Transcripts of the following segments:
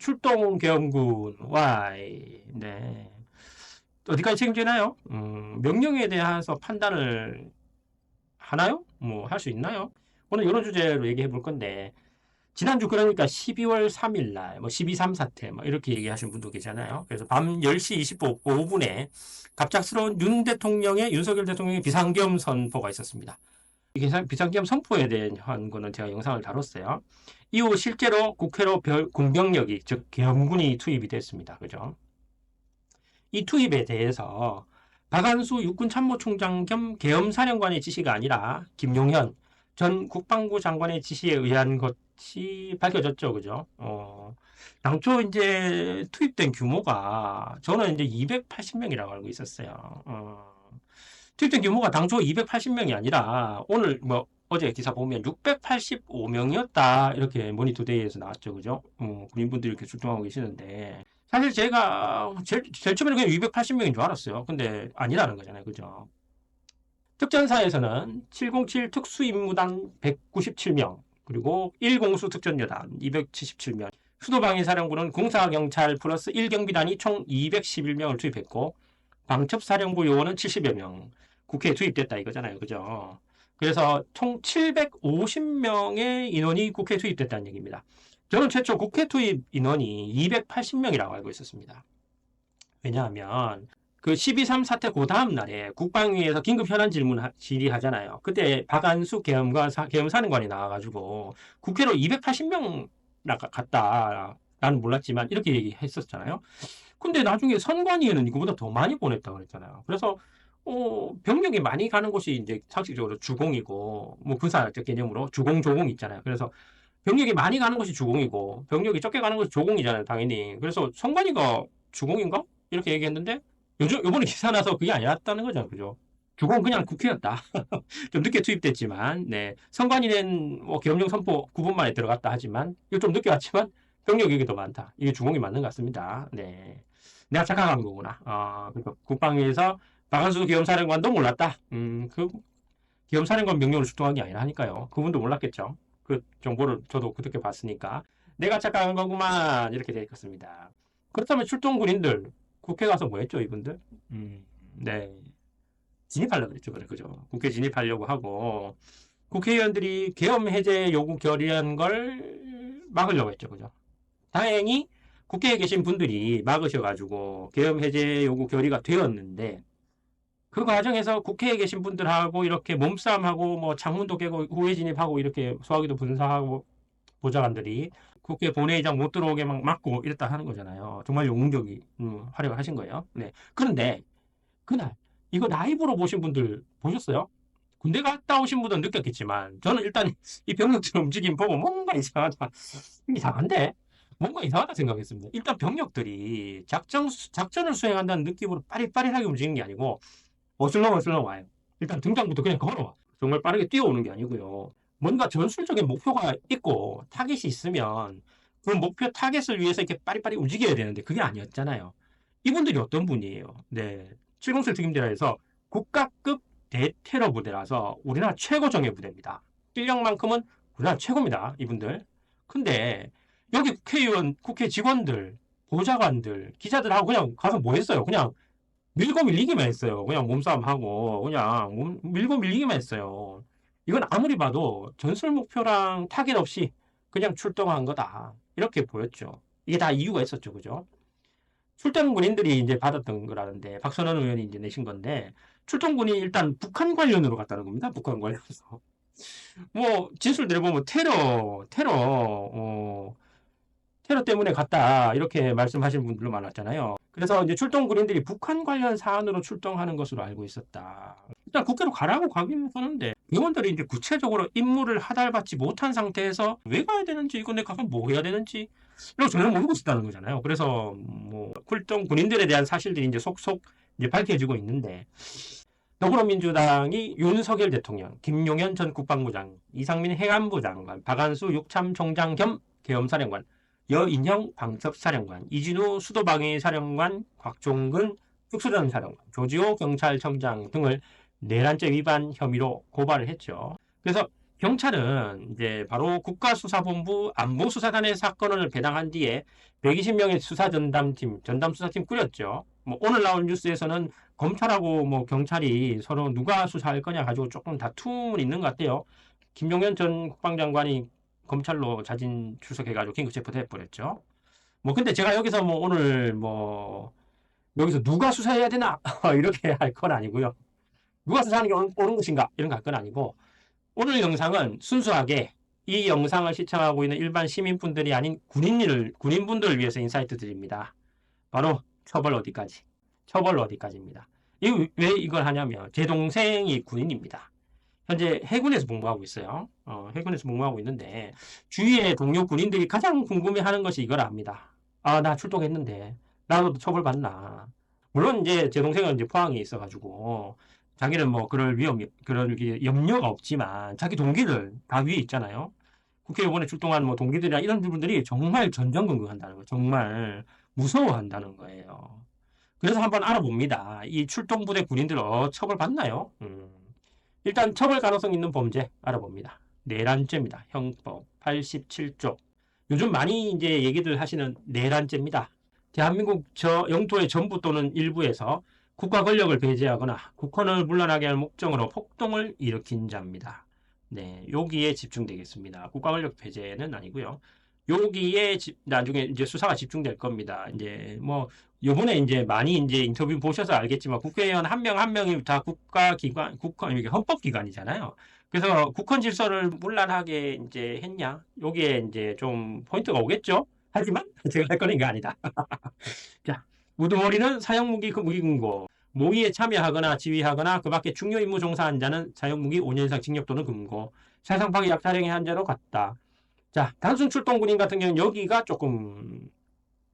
출동 계엄군 Y. 네. 어디까지 책임지나요? 명령에 대해서 판단을 하나요? 뭐 할 수 있나요? 오늘 이런 주제로 얘기해 볼 건데 지난주 그러니까 12월 3일 날, 뭐 12.3 사태, 뭐 이렇게 얘기하신 분도 계잖아요. 그래서 밤 10시 25분에 갑작스러운 윤석열 대통령의 비상계엄 선포가 있었습니다. 이 비상계엄 선포에 대한 거는 제가 영상을 다뤘어요. 이후 실제로 국회로 군병력이, 즉 계엄군이 투입이 됐습니다. 그죠? 이 투입에 대해서 박한수 육군참모총장 겸 계엄사령관의 지시가 아니라 김용현 전 국방부 장관의 지시에 의한 것이 밝혀졌죠. 그죠? 당초 이제 투입된 규모가 저는 이제 280명이라고 알고 있었어요. 투입된 규모가 당초 280명이 아니라 오늘 뭐 어제 기사 보면 685명이었다. 이렇게 모니터데이에서 나왔죠. 그죠? 군인분들이 이렇게 출동하고 계시는데 사실 제가 제일 처음에는 그냥 280명인 줄 알았어요. 근데 아니라는 거잖아요. 그죠? 특전사에서는 707 특수임무단 197명, 그리고 1공수 특전여단 277명, 수도방위사령부는 공사경찰 플러스 1경비단이 총 211명을 투입했고, 방첩사령부 요원은 70여 명, 국회에 투입됐다 이거잖아요. 그죠? 그래서 총 750명의 인원이 국회에 투입됐다는 얘기입니다. 저는 최초 국회 투입 인원이 280명이라고 알고 있었습니다. 왜냐하면 그 12.3 사태 그 다음 날에 국방위에서 긴급 현안 질의하잖아요. 그때 박안수 계엄사령관이 나와가지고 국회로 280명 갔다. 나는 몰랐지만 이렇게 얘기했었잖아요. 근데 나중에 선관위에는 이거보다 더 많이 보냈다고 그랬잖아요. 그래서 병력이 많이 가는 곳이 이제 상식적으로 주공이고, 뭐 군사적 개념으로 주공, 조공 있잖아요. 그래서 병력이 많이 가는 것이 주공이고 병력이 적게 가는 것이 조공이잖아요. 당연히. 그래서 선관위가 주공인가? 이렇게 얘기했는데 요번에 기사 나서 그게 아니었다는 거죠. 그죠? 주공 그냥 국회였다. 좀 늦게 투입됐지만, 네. 선관위는 뭐 계엄령 선포 9분 만에 들어갔다 하지만, 이거 좀 늦게 왔지만, 병력이 이게 더 많다. 이게 주공이 맞는 것 같습니다. 네. 내가 착각한 거구나. 그러니까 국방위에서 박한수 계엄사령관도 몰랐다. 그 계엄사령관 명령을 출동한 게 아니라 하니까요. 그분도 몰랐겠죠. 그 정보를 저도 그렇게 봤으니까. 내가 착각한 거구만. 이렇게 되어 있습니다. 그렇다면 출동 군인들, 국회 가서 뭐 했죠, 이분들? 네. 진입하려고 그랬죠. 그죠? 국회 진입하려고 하고, 국회의원들이 계엄 해제 요구 결의한 걸 막으려고 했죠. 그죠? 다행히 국회에 계신 분들이 막으셔가지고 계엄 해제 요구 결의가 되었는데, 그 과정에서 국회에 계신 분들하고 이렇게 몸싸움하고 뭐 창문도 깨고 후회 진입하고 이렇게 소화기도 분사하고 보좌관들이 국회 본회의장 못 들어오게 막 막고 이랬다 하는 거잖아요. 정말 용공격이 활약을 하신 거예요. 네. 그런데 그날 이거 라이브로 보신 분들 보셨어요? 군대 갔다 오신 분들은 느꼈겠지만 저는 일단 이 병력들 움직임 보고 뭔가 이상하다. 이상한데? 뭔가 이상하다 생각했습니다. 일단 병력들이 작전을 수행한다는 느낌으로 빠릿빠릿하게 움직이는 게 아니고 어슬렁어슬렁 와요. 일단 등장부터 그냥 걸어와. 정말 빠르게 뛰어오는 게 아니고요. 뭔가 전술적인 목표가 있고 타겟이 있으면 그 목표 타겟을 위해서 이렇게 빠릿빠릿 움직여야 되는데 그게 아니었잖아요. 이분들이 어떤 분이에요? 네. 707 특임대라에서 국가급 대테러 부대라서 우리나라 최고 정예 부대입니다. 인력만큼은 우리나라 최고입니다. 이분들. 근데 여기 국회의원, 국회 직원들, 보좌관들, 기자들하고 그냥 가서 뭐 했어요? 그냥 밀고 밀리기만 했어요. 그냥 몸싸움하고 그냥 밀고 밀리기만 했어요. 이건 아무리 봐도 전술 목표랑 타겟 없이 그냥 출동한 거다. 이렇게 보였죠. 이게 다 이유가 있었죠. 그죠? 출동 군인들이 이제 받았던 거라는데 박선원 의원이 이제 내신 건데 출동 군이 일단 북한 관련으로 갔다는 겁니다. 북한 관련해서. 뭐 진술 내려보면 테러 때문에 갔다 이렇게 말씀하시는 분들도 많았잖아요. 그래서 이제 출동 군인들이 북한 관련 사안으로 출동하는 것으로 알고 있었다. 일단 국회로 가라고 가긴 하는데 의원들이 이제 구체적으로 임무를 하달받지 못한 상태에서 왜 가야 되는지 이거 내가 가서 뭐 해야 되는지 이런 거 전혀 모르고 있었다는 거잖아요. 그래서 뭐 출동 군인들에 대한 사실들이 이제 속속 이제 밝혀지고 있는데 더불어민주당이 윤석열 대통령, 김용현 전 국방부장, 이상민 행안부 장관, 박안수 육참총장 겸 계엄사령관, 여인형 방첩사령관, 이진우 수도방위사령관, 곽종근 특수전사령관, 조지호 경찰청장 등을 내란죄 위반 혐의로 고발을 했죠. 그래서 경찰은 이제 바로 국가수사본부 안보수사단의 사건을 배당한 뒤에 120명의 수사전담팀, 전담수사팀 꾸렸죠. 뭐 오늘 나온 뉴스에서는 검찰하고 뭐 경찰이 서로 누가 수사할 거냐 가지고 조금 다툼은 있는 것 같아요. 김용현 전 국방장관이 검찰로 자진 출석해가지고 긴급 체포돼 버렸죠. 뭐 근데 제가 여기서 뭐 오늘 뭐 여기서 누가 수사해야 되나 이렇게 할 건 아니고요. 누가 수사하는 게 옳은 것인가 이런 거 할 건 아니고 오늘 영상은 순수하게 이 영상을 시청하고 있는 일반 시민분들이 아닌 군인분들을 위해서 인사이트 드립니다. 바로 처벌 어디까지? 처벌 어디까지입니다. 왜 이걸 하냐면 제 동생이 군인입니다. 현재 해군에서 복무하고 있어요. 해군에서 복무하고 있는데 주위의 동료 군인들이 가장 궁금해하는 것이 이걸 압니다. 아, 나 출동했는데 나도 처벌받나? 물론 이제 제 동생은 이제 포항에 있어가지고 자기는 뭐 그런 염려가 없지만 자기 동기들 다 위에 있잖아요. 국회 이번에 출동한 뭐 동기들이나 이런 분들이 정말 전전긍긍한다는 거예요. 정말 무서워한다는 거예요. 그래서 한번 알아봅니다. 이 출동부대 군인들 처벌받나요? 일단 처벌 가능성 있는 범죄 알아봅니다. 내란죄입니다. 형법 87조. 요즘 많이 이제 얘기들 하시는 내란죄입니다. 대한민국 영토의 전부 또는 일부에서 국가 권력을 배제하거나 국헌을 물러나게 할 목적으로 폭동을 일으킨 자입니다. 네, 여기에 집중되겠습니다. 국가 권력 배제는 아니고요. 여기에 나중에 이제 수사가 집중될 겁니다. 이제 뭐 요번에 이제 많이 이제 인터뷰 보셔서 알겠지만 국회의원 한 명 한 명이 다 국헌 이게 헌법기관이잖아요. 그래서 국헌 질서를 문란하게 이제 했냐? 여기에 이제 좀 포인트가 오겠죠? 하지만 제가 할 거는 게 아니다. 자, 우두머리는 사형무기 무기금고, 모의에 참여하거나 지휘하거나 그 밖에 중요 임무 종사한 자는 사형무기 5년 이상 징역 또는 금고, 사상 파괴 약탈행위 한 자로 같다. 자, 단순 출동군인 같은 경우는 여기가 조금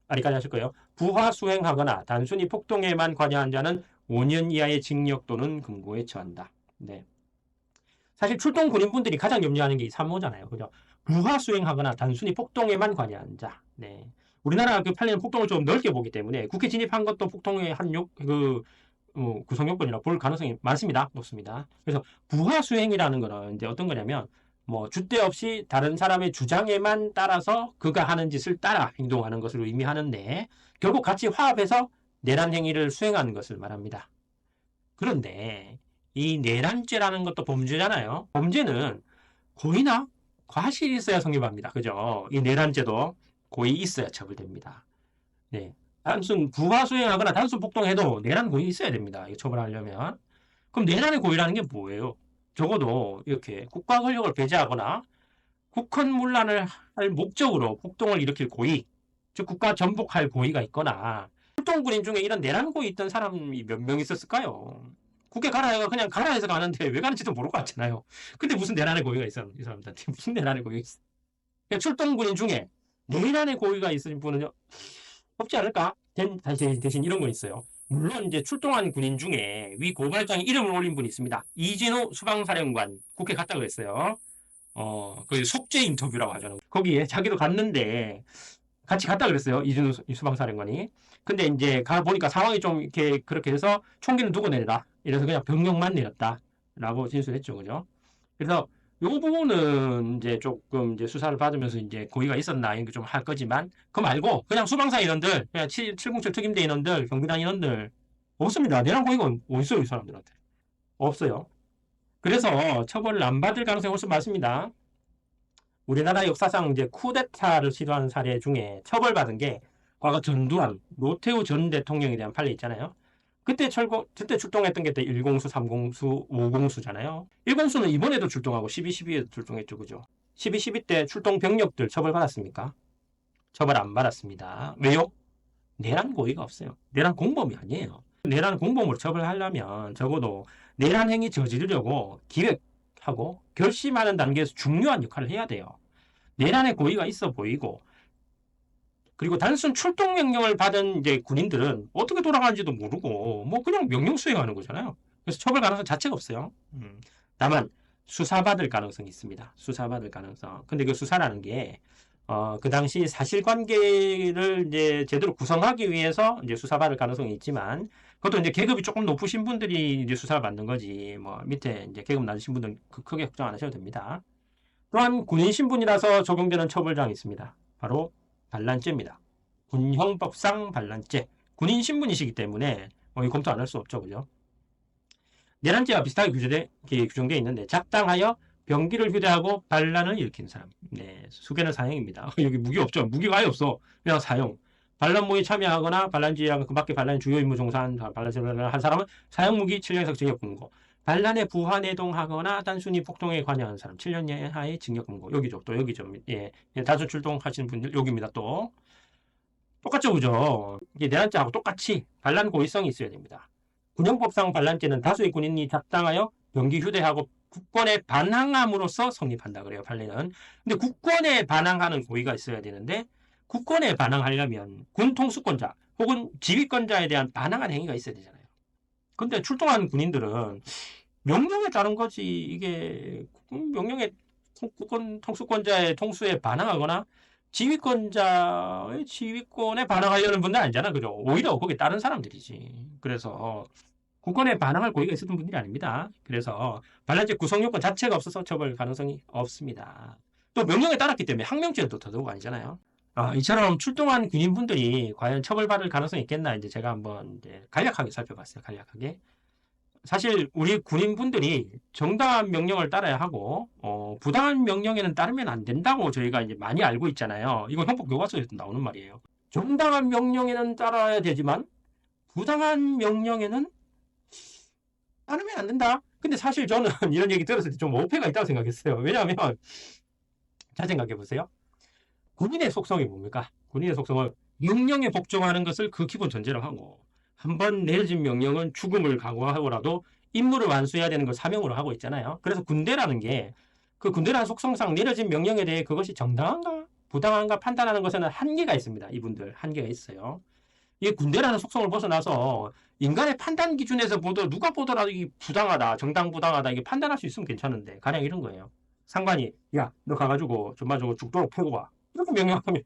아리까지 하실 거예요. 부하 수행하거나 단순히 폭동에만 관여한 자는 5년 이하의 징역 또는 금고에 처한다. 네. 사실 출동 군인분들이 가장 염려하는 게 이 3호잖아요. 그죠? 부하 수행하거나 단순히 폭동에만 관여한 자. 네. 우리나라 그 판례는 폭동을 좀 넓게 보기 때문에 국회 진입한 것도 폭동의 구성 요건이라 볼 가능성이 많습니다. 높습니다. 그래서 부하 수행이라는 거는 이제 어떤 거냐면 뭐 줏대 없이 다른 사람의 주장에만 따라서 그가 하는 짓을 따라 행동하는 것을 의미하는데 결국 같이 화합해서 내란 행위를 수행하는 것을 말합니다. 그런데 이 내란죄라는 것도 범죄잖아요. 범죄는 고의나 과실이 있어야 성립합니다. 그죠? 이 내란죄도 고의 있어야 처벌됩니다. 네. 단순 부하 수행하거나 단순 폭동해도 내란 고의 있어야 됩니다. 이거 처벌하려면. 그럼 내란의 고의라는 게 뭐예요? 적어도 이렇게 국가 권력을 배제하거나 국헌 문란을 할 목적으로 폭동을 일으킬 고의, 즉 국가 전복할 고의가 있거나 출동군인 중에 이런 내란 고의 있던 사람이 몇 명 있었을까요? 국회 가라 해가 그냥 가라 해서 가는데 왜 가는지도 모르고 갔잖아요. 근데 무슨 내란의 고의가 있어? 이 사람들한테 무슨 내란의 고의가 있어? 출동군인 중에 내란의 고의가 있으신 분은 없지 않을까? 대신 이런 건 있어요. 물론 이제 출동한 군인 중에 위 고발장에 이름을 올린 분이 있습니다. 이진우 수방사령관 국회 갔다 그랬어요. 그 속죄 인터뷰라고 하잖아요. 거기에 자기도 갔는데 같이 갔다 그랬어요. 이진우 수방사령관이. 근데 이제 가 보니까 상황이 좀 이렇게 그렇게 해서 총기는 두고 내려라. 이래서 그냥 병력만 내렸다라고 진술했죠, 그죠? 그래서 요 부분은 이제 조금 이제 수사를 받으면서 이제 고의가 있었나 이런 게 좀 할 거지만 그거 말고 그냥 수방사 인원들, 그냥 707 특임대 인원들, 경비단 인원들 없습니다. 내란 고의가 어딨어요, 이 사람들한테? 없어요. 그래서 처벌을 안 받을 가능성이 훨씬 많습니다. 우리나라 역사상 이제 쿠데타를 시도하는 사례 중에 처벌받은 게 과거 전두환, 노태우 전 대통령에 대한 판례 있잖아요. 그때 출동했던 게 1공수, 3공수, 5공수잖아요. 1공수는 이번에도 출동하고 12.12에도 출동했죠. 그죠? 12.12 때 출동 병력들 처벌받았습니까? 처벌 안 받았습니다. 왜요? 내란 고의가 없어요. 내란 공범이 아니에요. 내란 공범으로 처벌하려면 적어도 내란 행위 저지르려고 기획하고 결심하는 단계에서 중요한 역할을 해야 돼요. 내란의 고의가 있어 보이고 그리고 단순 출동 명령을 받은 이제 군인들은 어떻게 돌아가는지도 모르고 뭐 그냥 명령 수행하는 거잖아요. 그래서 처벌 가능성 자체가 없어요. 다만 수사받을 가능성이 있습니다. 수사받을 가능성. 근데 그 수사라는 게 그 당시 사실관계를 이제 제대로 구성하기 위해서 이제 수사받을 가능성이 있지만 그것도 이제 계급이 조금 높으신 분들이 이제 수사를 받는 거지. 뭐 밑에 이제 계급 낮으신 분들은 크게 걱정 안 하셔도 됩니다. 또한 군인 신분이라서 적용되는 처벌장이 있습니다. 바로 반란죄입니다. 군형법상 반란죄. 군인 신분이시기 때문에 이 검토 안 할 수 없죠, 그죠? 내란죄와 비슷하게 규정되어 있는데 작당하여 병기를 휴대하고 반란을 일으킨 사람. 네, 수개는 사형입니다. 여기 무기 없죠. 무기가 아예 없어. 그냥 사형. 반란 모에 참여하거나 반란주의랑 그 밖에 반란 주요 임무 종사한 반란을 한 사람은 사형 무기 7년 이상 징역 금고. 반란에 부하 내동하거나 단순히 폭동에 관여한 사람 7년 이하의 징역 금고. 여기죠. 또 여기죠. 예, 다수 출동하시는 분들 여기입니다. 또 똑같죠, 그죠? 이게 내란죄하고 똑같이 반란 고의성이 있어야 됩니다. 군형법상 반란죄는 다수의 군인이 작당하여 병기 휴대하고 국권에 반항함으로써 성립한다 그래요, 판례는. 근데 국권에 반항하는 고의가 있어야 되는데 국권에 반항하려면 군 통수권자 혹은 지휘권자에 대한 반항한 행위가 있어야 되잖아요. 근데 출동한 군인들은 명령에 따른 거지. 이게 명령에 국권 통수권자의 통수에 반항하거나 지휘권자의 지휘권에 반항하려는 분들 아니잖아, 그죠? 오히려 거기에 다른 사람들이지. 그래서 국권에 반항할 고의가 있었던 분들이 아닙니다. 그래서 반란죄 구성 요건 자체가 없어서 처벌 가능성이 없습니다. 또 명령에 따랐기 때문에 항명죄는 또 더더욱 아니잖아요. 이처럼 출동한 군인분들이 과연 처벌받을 가능성이 있겠나 이제 제가 한번 이제 간략하게 살펴봤어요. 간략하게. 사실 우리 군인분들이 정당한 명령을 따라야 하고 부당한 명령에는 따르면 안 된다고 저희가 이제 많이 알고 있잖아요. 이건 헌법 교과서에서 나오는 말이에요. 정당한 명령에는 따라야 되지만 부당한 명령에는 따르면 안 된다. 근데 사실 저는 이런 얘기 들었을 때 좀 오해가 있다고 생각했어요. 왜냐하면 잘 생각해 보세요. 군인의 속성이 뭡니까? 군인의 속성은 명령에 복종하는 것을 그 기본 전제로 하고 한번 내려진 명령은 죽음을 각오하고라도 임무를 완수해야 되는 걸 사명으로 하고 있잖아요. 그래서 군대라는 게 그 군대라는 속성상 내려진 명령에 대해 그것이 정당한가 부당한가 판단하는 것에는 한계가 있습니다. 이분들 한계가 있어요. 이 군대라는 속성을 벗어나서 인간의 판단 기준에서 누가 보더라도 이게 부당하다, 정당부당하다 이게 판단할 수 있으면 괜찮은데 가령 이런 거예요. 상관이 야, 너 가가지고 정말 저거 죽도록 패고 와. 이렇게 명령하면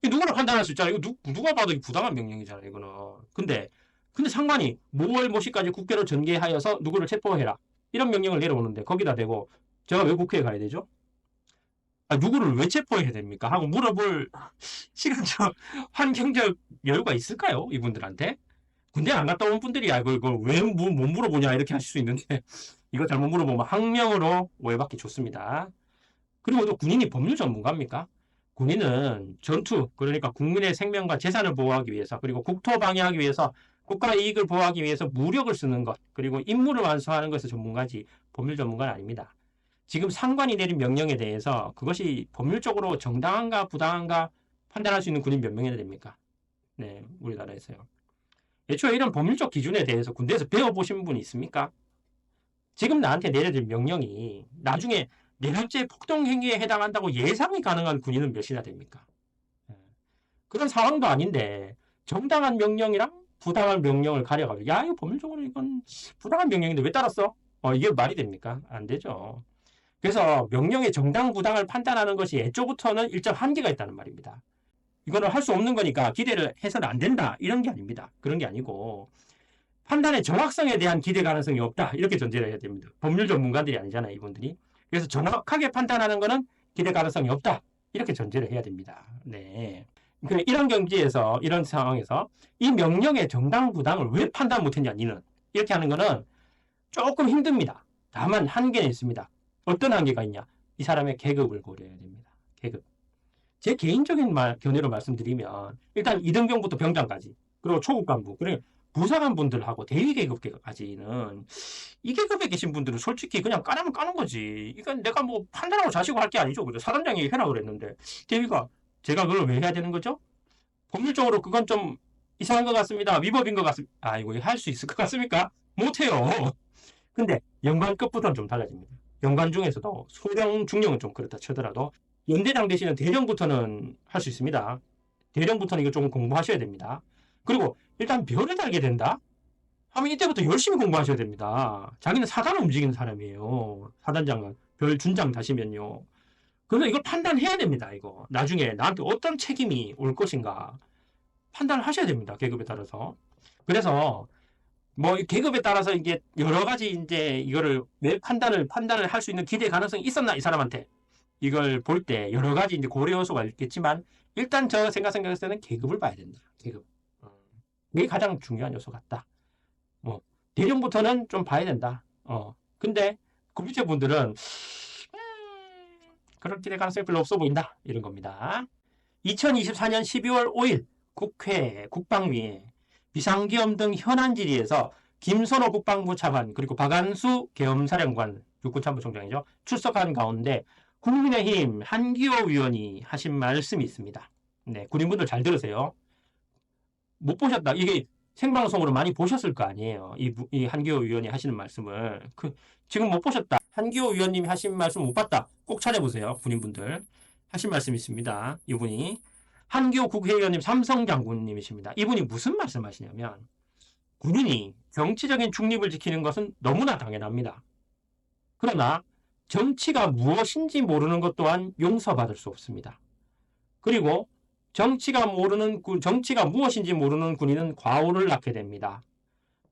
누구나 판단할 수 있잖아요. 이거 누가 봐도 이게 부당한 명령이잖아요. 이거는. 근데 상관이 모월 모시까지 국회로 전개하여서 누구를 체포해라. 이런 명령을 내려오는데 거기다 대고 제가 왜 국회에 가야 되죠? 누구를 왜 체포해야 됩니까? 하고 물어볼 시간적, 환경적 여유가 있을까요? 이분들한테? 군대 안 갔다 온 분들이야. 이걸 왜 못 물어보냐 이렇게 하실 수 있는데 이거 잘못 물어보면 항명으로 오해받기 좋습니다. 그리고 또 군인이 법률 전문가입니까? 군인은 전투, 그러니까 국민의 생명과 재산을 보호하기 위해서 그리고 국토 방해하기 위해서 국가 이익을 보호하기 위해서 무력을 쓰는 것 그리고 임무를 완수하는 것에 전문가지 법률 전문가는 아닙니다. 지금 상관이 내린 명령에 대해서 그것이 법률적으로 정당한가 부당한가 판단할 수 있는 군인 몇 명이나 됩니까? 네, 우리나라에서요. 애초에 이런 법률적 기준에 대해서 군대에서 배워보신 분이 있습니까? 지금 나한테 내려진 명령이 나중에 내란죄 폭동 행위에 해당한다고 예상이 가능한 군인은 몇이나 됩니까? 그런 상황도 아닌데 정당한 명령이랑 부당한 명령을 가려가지고 야 이거 법률적으로 이건 부당한 명령인데 왜 따랐어? 이게 말이 됩니까? 안 되죠. 그래서 명령의 정당 부당을 판단하는 것이 애초부터는 일정 한계가 있다는 말입니다. 이거는 할 수 없는 거니까 기대를 해서는 안 된다 이런 게 아닙니다. 그런 게 아니고 판단의 정확성에 대한 기대 가능성이 없다 이렇게 전제를 해야 됩니다. 법률 전문가들이 아니잖아요 이분들이. 그래서 정확하게 판단하는 거는 기대 가능성이 없다 이렇게 전제를 해야 됩니다. 네. 이런 경지에서 이런 상황에서 이 명령의 정당 부당을 왜 판단 못했냐 니는 이렇게 하는 거는 조금 힘듭니다. 다만 한계는 있습니다. 어떤 한계가 있냐? 이 사람의 계급을 고려해야 됩니다. 계급. 제 개인적인 견해로 말씀드리면 일단 2등병부터 병장까지 그리고 초급 간부 그리고 부사관 분들하고 대위 계급까지는 이 계급에 계신 분들은 솔직히 그냥 까라면 까는 거지. 이건 내가 뭐 판단하고 자시고 할 게 아니죠. 그죠? 사단장이 해라 그랬는데 대위가 제가 그걸 왜 해야 되는 거죠? 법률적으로 그건 좀 이상한 것 같습니다. 위법인 것 같습니다. 이거 할 수 있을 것 같습니까? 못해요. 근데 연관급부터는 좀 달라집니다. 연관 중에서도 소령, 중령은 좀 그렇다 치더라도 연대장 되시는 대령부터는 할 수 있습니다. 대령부터는 이거 조금 공부하셔야 됩니다. 그리고 일단 별을 달게 된다? 하면 이때부터 열심히 공부하셔야 됩니다. 자기는 사단을 움직이는 사람이에요. 사단장은 별 준장 다시면요. 그러면 이걸 판단해야 됩니다. 이거 나중에 나한테 어떤 책임이 올 것인가 판단을 하셔야 됩니다. 계급에 따라서. 그래서 뭐 계급에 따라서 이게 여러 가지 이제 이거를 왜 판단을 할 수 있는 기대 가능성이 있었나 이 사람한테 이걸 볼 때 여러 가지 이제 고려 요소가 있겠지만 일단 저 생각했을 때는 계급을 봐야 된다. 계급. 이게 가장 중요한 요소 같다. 뭐 대령부터는 좀 봐야 된다. 근데 그 밑에 분들은 그럴 기대 가능성이 별로 없어 보인다. 이런 겁니다. 2024년 12월 5일 국회 국방위에 비상기업 등 현안 질의에서 김선호 국방부 차관 그리고 박안수 계엄사령관 육군참모총장이죠. 출석한 가운데 국민의힘 한기호 위원이 하신 말씀이 있습니다. 네, 군인분들 잘 들으세요. 못 보셨다. 이게 생방송으로 많이 보셨을 거 아니에요. 이 한기호 위원이 하시는 말씀을. 지금 못 보셨다. 한기호 위원님이 하신 말씀 못 봤다. 꼭 찾아보세요. 군인분들. 하신 말씀이 있습니다. 이분이. 한기호 국회의원님 삼성장군님이십니다. 이분이 무슨 말씀 하시냐면 군인이 정치적인 중립을 지키는 것은 너무나 당연합니다. 그러나 정치가 무엇인지 모르는 것 또한 용서받을 수 없습니다. 그리고 정치가 무엇인지 모르는 군인은 과오를 낳게 됩니다.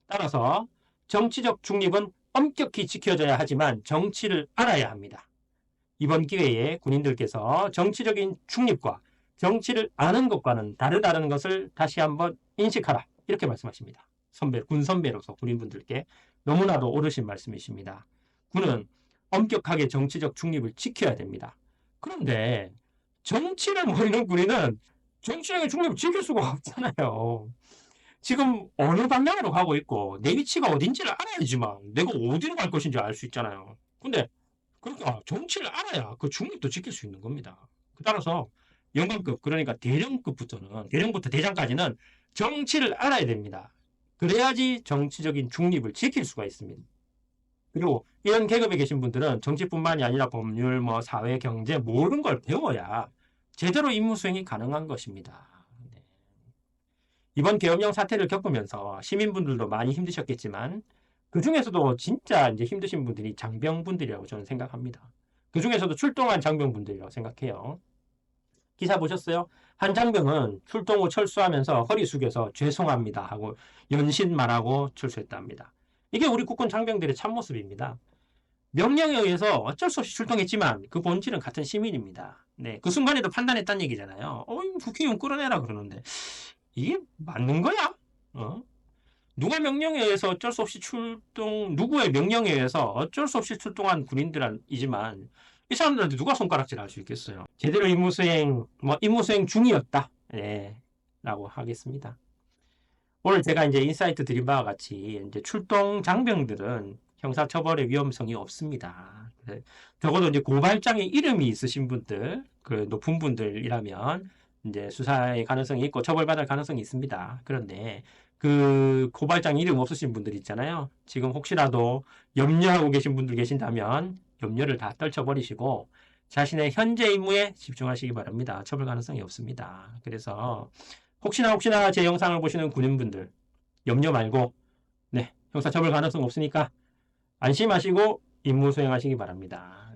따라서 정치적 중립은 엄격히 지켜져야 하지만 정치를 알아야 합니다. 이번 기회에 군인들께서 정치적인 중립과 정치를 아는 것과는 다르다는 것을 다시 한번 인식하라. 이렇게 말씀하십니다. 군 선배로서 군인분들께 너무나도 옳으신 말씀이십니다. 군은 엄격하게 정치적 중립을 지켜야 됩니다. 그런데 정치를 모르는 군인은 정치적인 중립을 지킬 수가 없잖아요. 지금 어느 방향으로 가고 있고 내 위치가 어딘지를 알아야지만 내가 어디로 갈 것인지 알 수 있잖아요. 근데 그러니까 정치를 알아야 그 중립도 지킬 수 있는 겁니다. 따라서 영관급 그러니까 대령부터 대장까지는 정치를 알아야 됩니다. 그래야지 정치적인 중립을 지킬 수가 있습니다. 그리고 이런 계급에 계신 분들은 정치뿐만이 아니라 법률, 사회, 경제 모든 걸 배워야 제대로 임무 수행이 가능한 것입니다. 네. 이번 계엄령 사태를 겪으면서 시민분들도 많이 힘드셨겠지만 그 중에서도 진짜 이제 힘드신 분들이 장병분들이라고 저는 생각합니다. 그 중에서도 출동한 장병분들이라고 생각해요. 기사 보셨어요? 한 장병은 출동 후 철수하면서 허리 숙여서 죄송합니다 하고 연신 말하고 철수했답니다. 이게 우리 국군 장병들의 참모습입니다. 명령에 의해서 어쩔 수 없이 출동했지만 그 본질은 같은 시민입니다. 네, 그 순간에도 판단했다는 얘기잖아요. 국회의원 끌어내라 그러는데 이게 맞는 거야? 누가 명령에 의해서 어쩔 수 없이 누구의 명령에 의해서 어쩔 수 없이 출동한 군인들이지만 이 사람들한테 누가 손가락질 할 수 있겠어요? 제대로 임무 수행 중이었다. 예, 라고 하겠습니다. 오늘 제가 이제 인사이트 드린 바와 같이 이제 출동 장병들은 형사처벌의 위험성이 없습니다. 적어도 이제 고발장에 이름이 있으신 분들, 그 높은 분들이라면 이제 수사의 가능성이 있고 처벌받을 가능성이 있습니다. 그런데 그 고발장 이름 없으신 분들 있잖아요. 지금 혹시라도 염려하고 계신 분들 계신다면 염려를 다 떨쳐버리시고 자신의 현재 임무에 집중하시기 바랍니다. 처벌 가능성이 없습니다. 그래서 혹시나 제 영상을 보시는 군인분들 염려 말고 형사처벌 가능성 없으니까 안심하시고 임무 수행하시기 바랍니다.